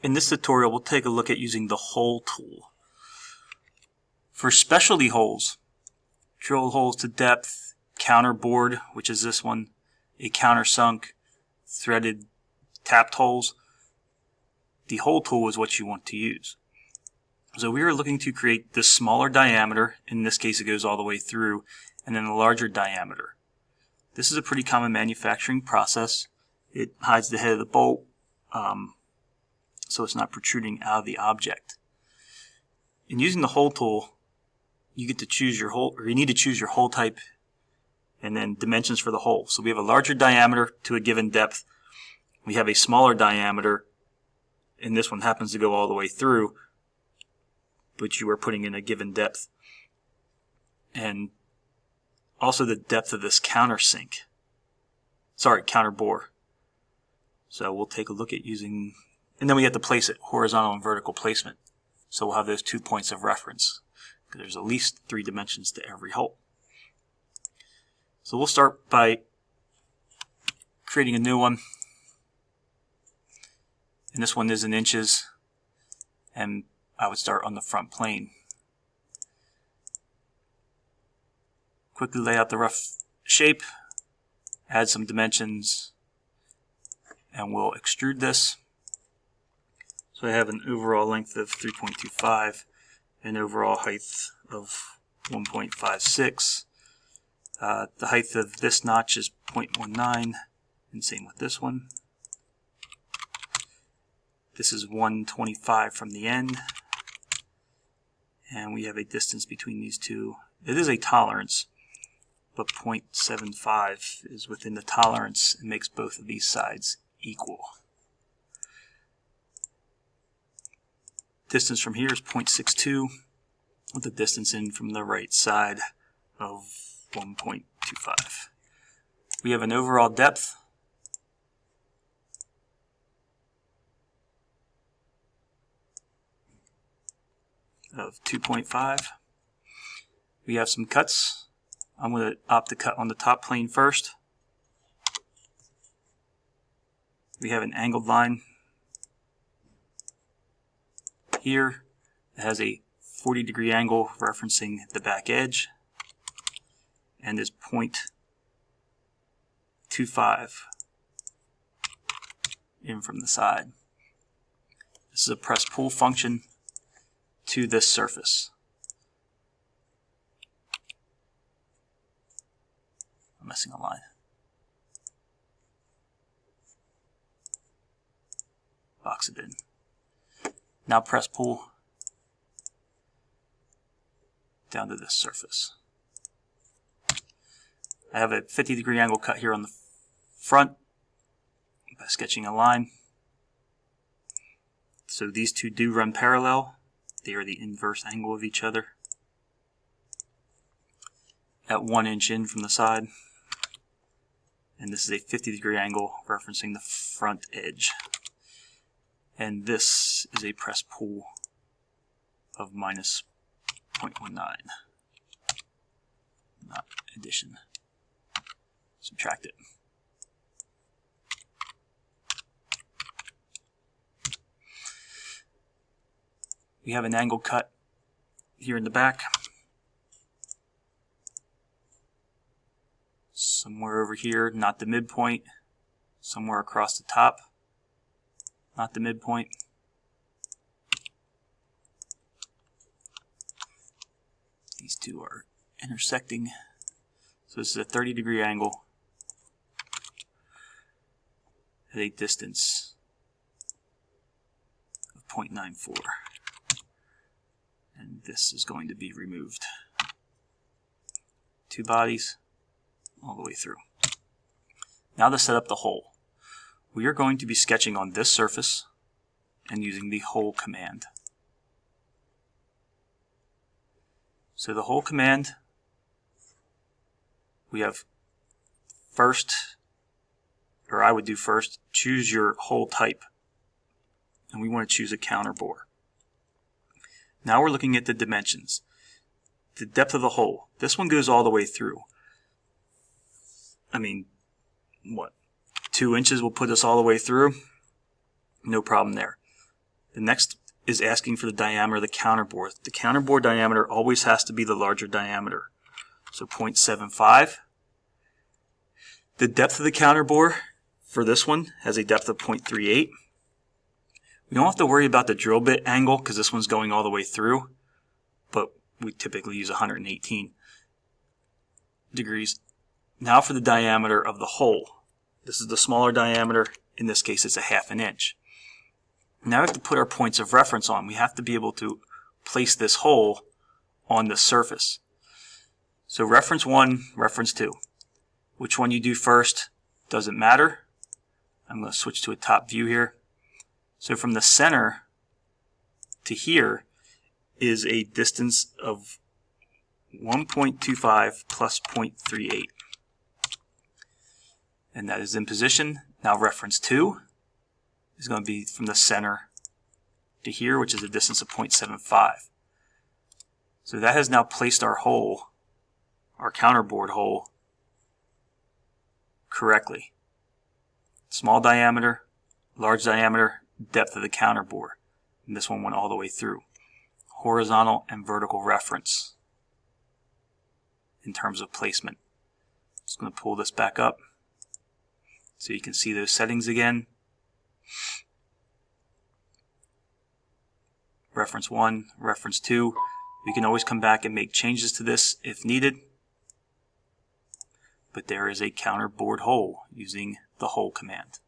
In this tutorial, we'll take a look at using the hole tool. For specialty holes, drill holes to depth, counter bored, which is this one, a countersunk, threaded tapped holes, the hole tool is what you want to use. So we are looking to create this smaller diameter, in this case it goes all the way through, and then a larger diameter. This is a pretty common manufacturing process. It hides the head of the bolt, so it's not protruding out of the object. In using the hole tool, you get to choose your hole, or you need to choose your hole type and then dimensions for the hole. So we have a larger diameter to a given depth. We have a smaller diameter, and this one happens to go all the way through, but you are putting in a given depth. And also the depth of this counter bore. So we'll take a look at using, and then we have to place it, horizontal and vertical placement. So we'll have those 2 points of reference. There's at least 3 dimensions to every hole. So we'll start by creating a new one. And this one is in inches. And I would start on the front plane. Quickly lay out the rough shape, add some dimensions, and we'll extrude this. So I have an overall length of 3.25, an overall height of 1.56. The height of this notch is 0.19, and same with this one. This is 125 from the end, and we have a distance between these two. It is a tolerance, but 0.75 is within the tolerance and makes both of these sides equal. Distance from here is 0.62, with the distance in from the right side of 1.25. We have an overall depth of 2.5. We have some cuts. I'm going to opt to cut on the top plane first. We have an angled line here that has a 40-degree angle referencing the back edge, and is 0.25 in from the side. This is a press-pull function to this surface. I'm missing a line. Box it in. Now press pull down to this surface. I have a 50-degree angle cut here on the front by sketching a line. So these two do run parallel. They are the inverse angle of each other at 1 inch in from the side. And this is a 50-degree angle referencing the front edge. And this is a press pull of minus 0.19. Not addition. Subtract it. We have an angle cut here in the back. Somewhere over here, not the midpoint. Somewhere across the top, not the midpoint. These two are intersecting. So this is a 30-degree angle at a distance of 0.94. And this is going to be removed. 2 bodies all the way through. Now to set up the hole. We are going to be sketching on this surface and using the hole command. So the hole command, we have first, or I would do first, choose your hole type. And we want to choose a counter bore. Now we're looking at the dimensions. The depth of the hole. This one goes all the way through. I mean, what? 2 inches will put us all the way through. No problem there. The next is asking for the diameter of the counterbore. The counterbore diameter always has to be the larger diameter. So 0.75. The depth of the counterbore for this one has a depth of 0.38. We don't have to worry about the drill bit angle because this one's going all the way through, but we typically use 118 degrees. Now for the diameter of the hole. This is the smaller diameter. In this case, it's a 1/2 inch. Now we have to put our points of reference on. We have to be able to place this hole on the surface. So reference 1, reference 2. Which one you do first doesn't matter. I'm going to switch to a top view here. So from the center to here is a distance of 1.25 plus 0.38. And that is in position. Now reference 2 is going to be from the center to here, which is a distance of 0.75. So that has now placed our hole, our counterboard hole, correctly. Small diameter, large diameter, depth of the counterbore. And this one went all the way through. Horizontal and vertical reference in terms of placement. Just going to pull this back up so you can see those settings again. Reference 1, reference 2. We can always come back and make changes to this if needed. But there is a counterboard hole using the hole command.